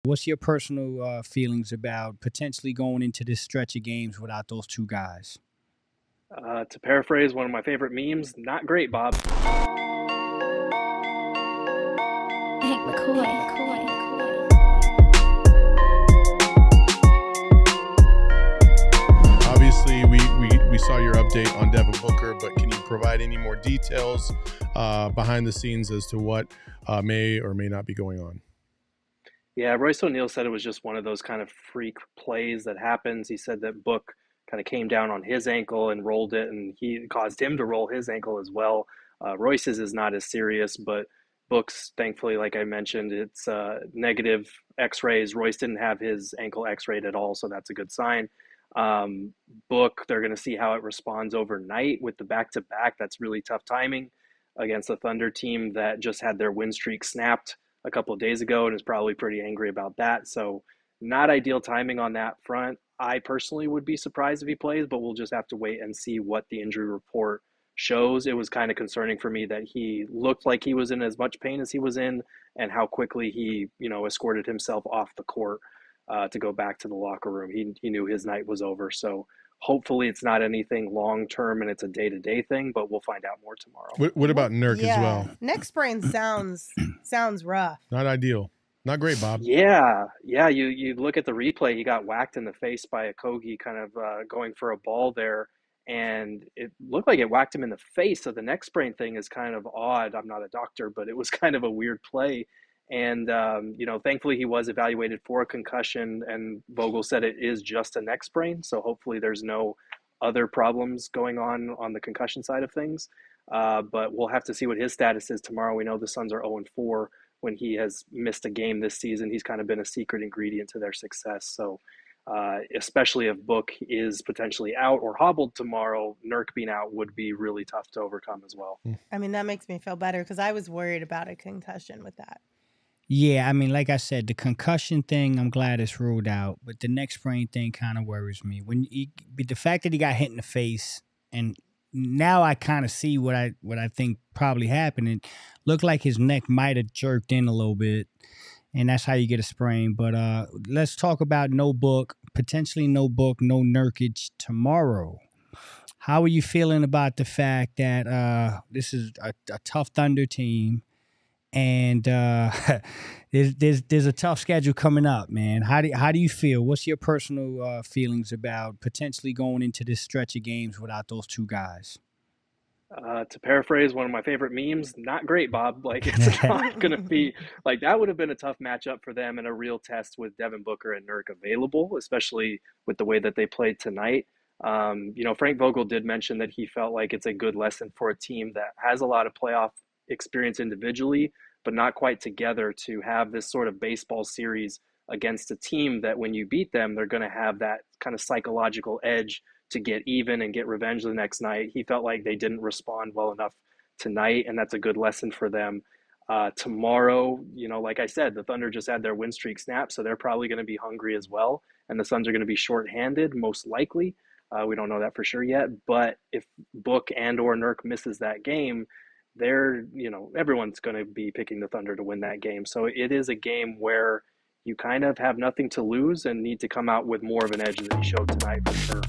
What's your personal feelings about potentially going into this stretch of games without those two guys? To paraphrase one of my favorite memes, not great, Bob. Hank McCoy. Obviously, we saw your update on Devin Booker, but can you provide any more details behind the scenes as to what may or may not be going on? Yeah, Royce O'Neale said it was just one of those kind of freak plays that happens. He said that Book kind of came down on his ankle and rolled it, and he caused him to roll his ankle as well. Royce's is not as serious, but Book's, thankfully, like I mentioned, it's negative X-rays. Royce didn't have his ankle X-rayed at all, so that's a good sign. Um, Book, they're going to see how it responds overnight with the back-to-back. That's really tough timing against a Thunder team that just had their win streak snapped a couple of days ago and is probably pretty angry about that. So, not ideal timing on that front. I personally would be surprised if he plays, but we'll just have to wait and see what the injury report shows. It was kind of concerning for me that he looked like he was in as much pain as he was in, and how quickly he, escorted himself off the court to go back to the locker room. He knew his night was over. So hopefully it's not anything long term and it's a day to day thing, but we'll find out more tomorrow. What about Nurk as well? Neck sprain sounds rough. Not ideal. Not great, Bob. Yeah. You look at the replay. He got whacked in the face by a Kogi, kind of going for a ball there, and it looked like it whacked him in the face. So the neck sprain thing is kind of odd. I'm not a doctor, but it was kind of a weird play. And thankfully he was evaluated for a concussion, and Vogel said it is just a neck sprain. So hopefully there's no other problems going on the concussion side of things. But we'll have to see what his status is tomorrow. We know the Suns are 0-4 when he has missed a game this season. He's kind of been a secret ingredient to their success. So especially if Book is potentially out or hobbled tomorrow, Nurk being out would be really tough to overcome as well. I mean, that makes me feel better because I was worried about a concussion with that. Yeah, I mean, like I said, the concussion thing, I'm glad it's ruled out, but the neck sprain thing kind of worries me. But the fact that he got hit in the face, and now I kind of see what I think probably happened. It looked like his neck might have jerked in a little bit, and that's how you get a sprain. But let's talk about no Book, potentially no Book, no Nurkic tomorrow. How are you feeling about the fact that this is a tough Thunder team? And there's a tough schedule coming up, man. How do you feel? What's your personal feelings about potentially going into this stretch of games without those two guys? To paraphrase one of my favorite memes, not great, Bob. Like, it's not going to be like that. Would have been a tough matchup for them and a real test with Devin Booker and Nurk available, especially with the way that they played tonight. Frank Vogel did mention that he felt like it's a good lesson for a team that has a lot of playoff experience individually, but not quite together, to have this sort of baseball series against a team that when you beat them, they're going to have that kind of psychological edge to get even and get revenge the next night. He felt like they didn't respond well enough tonight, and that's a good lesson for them. Tomorrow, like I said, the Thunder just had their win streak snap, so they're probably going to be hungry as well, and the Suns are going to be shorthanded, most likely. We don't know that for sure yet, but if Book and or Nurk misses that game, everyone's going to be picking the Thunder to win that game. So it is a game where you kind of have nothing to lose and need to come out with more of an edge than you showed tonight for sure.